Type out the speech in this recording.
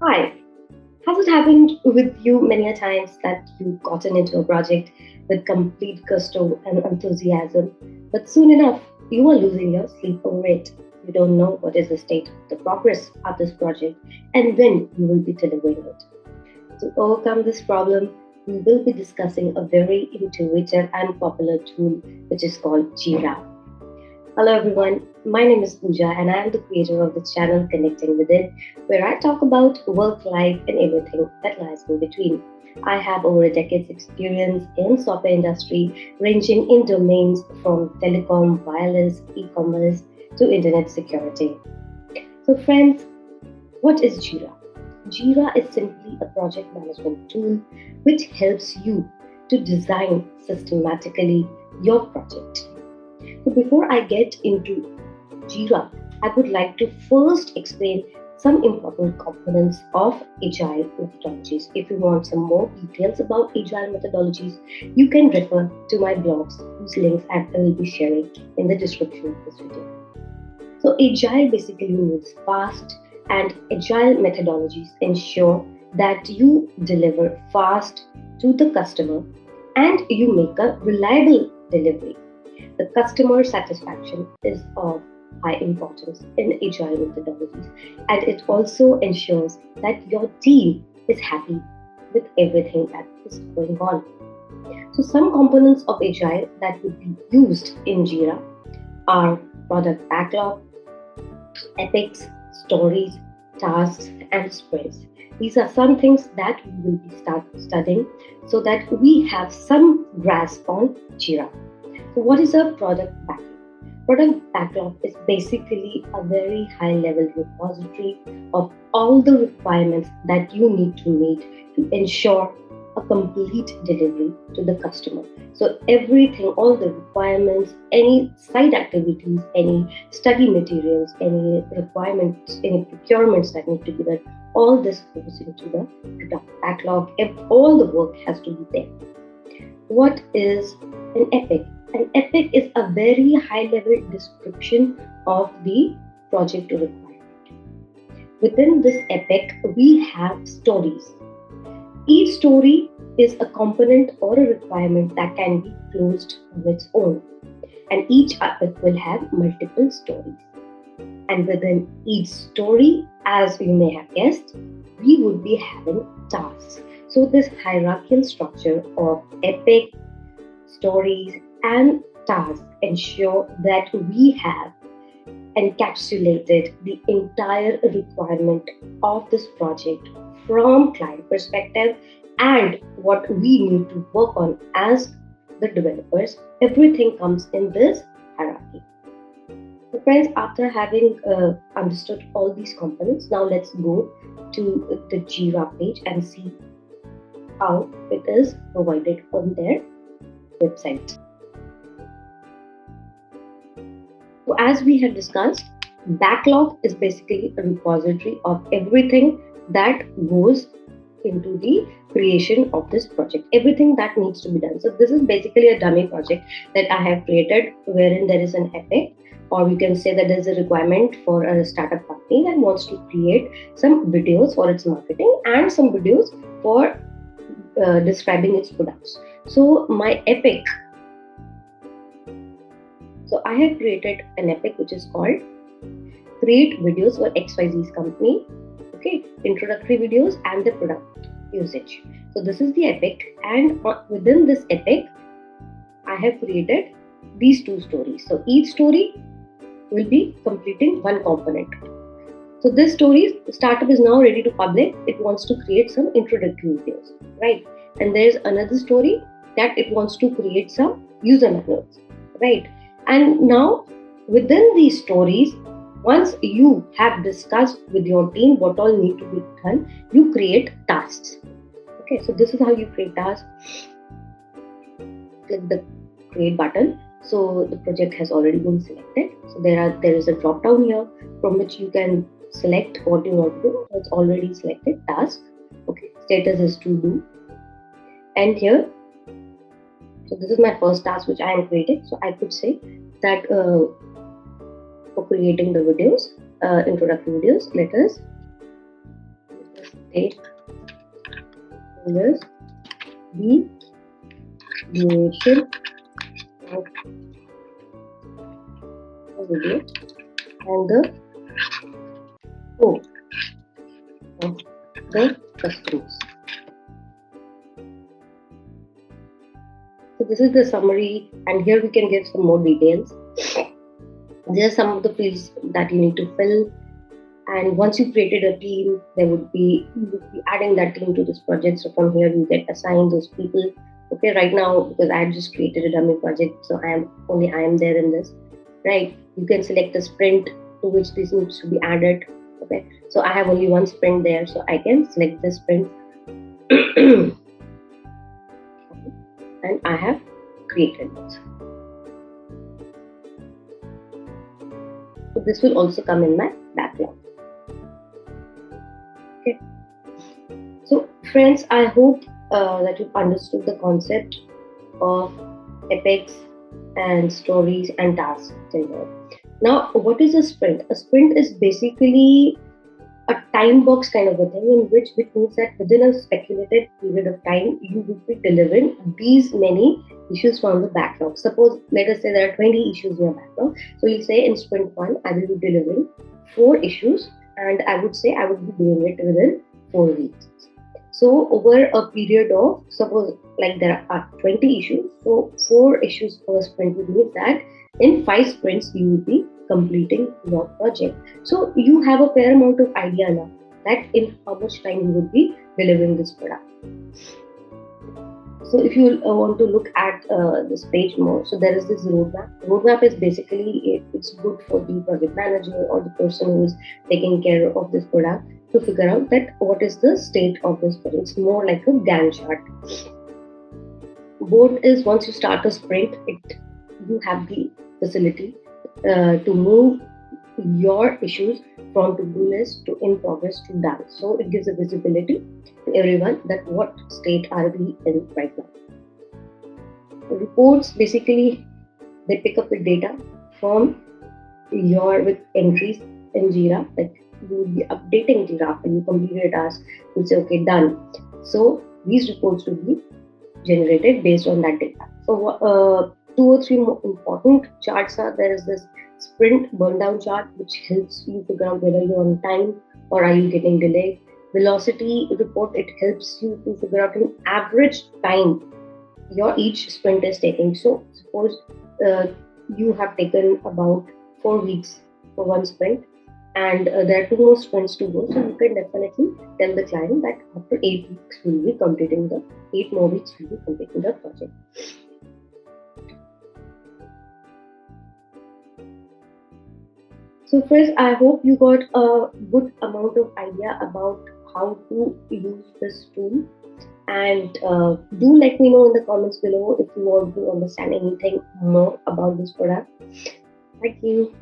Hi, has it happened with you many a times that you've gotten into a project with complete gusto and enthusiasm, but soon enough you are losing your sleep over it? You don't know what is the state, the progress of this project, and when you will be delivering it. To overcome this problem, we will be discussing a very intuitive and popular tool which is called Jira. Hello everyone, my name is Pooja and I am the creator of this channel Connecting Within, where I talk about work, life, and everything that lies in between. I have over a decade's experience in software industry, ranging in domains from telecom, wireless, e-commerce to internet security. So friends, what is Jira? Jira is simply a project management tool which helps you to design systematically your project. So before I get into Jira, I would like to first explain some important components of Agile methodologies. If you want some more details about Agile methodologies, you can refer to my blogs, whose links I will be sharing in the description of this video. So Agile basically means fast, and Agile methodologies ensure that you deliver fast to the customer and you make a reliable delivery. The customer satisfaction is of high importance in agile methodologies, and it also ensures that your team is happy with everything that is going on. So, some components of agile that would be used in Jira are product backlog, epics, stories, tasks, and sprints. These are some things that we will be studying so that we have some grasp on Jira. So, what is a product backlog? Product backlog is basically a very high level repository of all the requirements that you need to meet to ensure a complete delivery to the customer. So, everything, all the requirements, any side activities, any study materials, any requirements, any procurements that need to be done, all this goes into the product backlog. If all the work has to be there. What is an epic? An epic is a very high level description of the project requirement. Within this epic, we have stories. Each story is a component or a requirement that can be closed on its own, and each epic will have multiple stories. And within each story, as you may have guessed, we would be having tasks. So, this hierarchical structure of epic, stories, and tasks ensure that we have encapsulated the entire requirement of this project from client perspective and what we need to work on as the developers. Everything comes in this hierarchy. So friends, after having understood all these components, now let's go to the Jira page and see how it is provided on their website. So as we had discussed, backlog is basically a repository of everything that goes into the creation of this project, everything that needs to be done. So this is basically a dummy project that I have created wherein there is an epic, or you can say that there is a requirement for a startup company that wants to create some videos for its marketing and some videos for describing its products. So my epic, so I have created an epic which is called create videos for XYZ's company. Okay, introductory videos and the product usage. So this is the epic, and within this epic, I have created these two stories. So each story will be completing one component. So this story, the startup is now ready to publish. It wants to create some introductory videos, right? And there's another story that it wants to create some user manuals, right? And now within these stories, once you have discussed with your team what all need to be done, you create tasks. Okay, so this is how you create tasks. Click the create button. So the project has already been selected. So there is a drop down here from which you can select what you want to do. It's already selected task. Okay, status is to do. And here, so this is my first task which I am creating. So I could say that for creating the videos, introductory videos, let us Take this the duration of the video and the scope of the customers. So this is the summary, and here we can give some more details. There are some of the fields that you need to fill, and once you created a team, you would be adding that team to this project. So from here you get assigned those people. Okay, right now because I just created a dummy project, so I am there in this. Right, you can select the sprint to which this needs to be added. Okay, so I have only one sprint there, so I can select the sprint. And I have created it. So this will also come in my backlog. Okay. So friends, I hope that you've understood the concept of epics and stories and tasks in here. Now, what is a sprint? A sprint is basically a time box kind of a thing, in which means that within a speculated period of time, you will be delivering these many issues from the backlog. Suppose, let us say there are 20 issues in your backlog. So you'll say in sprint 1, I will be delivering 4 issues, and I would say I would be doing it within 4 weeks. So over a period of, suppose like there are 20 issues, so 4 issues per sprint would mean that in 5 sprints you will be completing your project. So you have a fair amount of idea now that in how much time you would be delivering this product. So if you want to look at this page more, so there is this roadmap. Roadmap is basically, it's good for the project manager or the person who is taking care of this product to figure out that what is the state of this project. It's more like a Gantt chart. Board is, once you start a sprint, you have the facility to move your issues from to-do list to in progress to done. So it gives a visibility to everyone that what state are we in right now. Reports, basically they pick up the data from with entries in Jira. Like you will be updating Jira after you completed a task. You say okay, done. So these reports will be generated based on that data. So 2 or 3 more important charts are there. Is this sprint burn down chart, which helps you figure out whether you're on time or are you getting delayed. Velocity report, it helps you to figure out an average time your each sprint is taking. So suppose you have taken about 4 weeks for one sprint, and there are 2 more sprints to go. So you can definitely tell the client that after 8 weeks we'll be completing 8 more weeks we'll be completing the project. So first, I hope you got a good amount of idea about how to use this tool, and do let me know in the comments below if you want to understand anything more about this product. Thank you.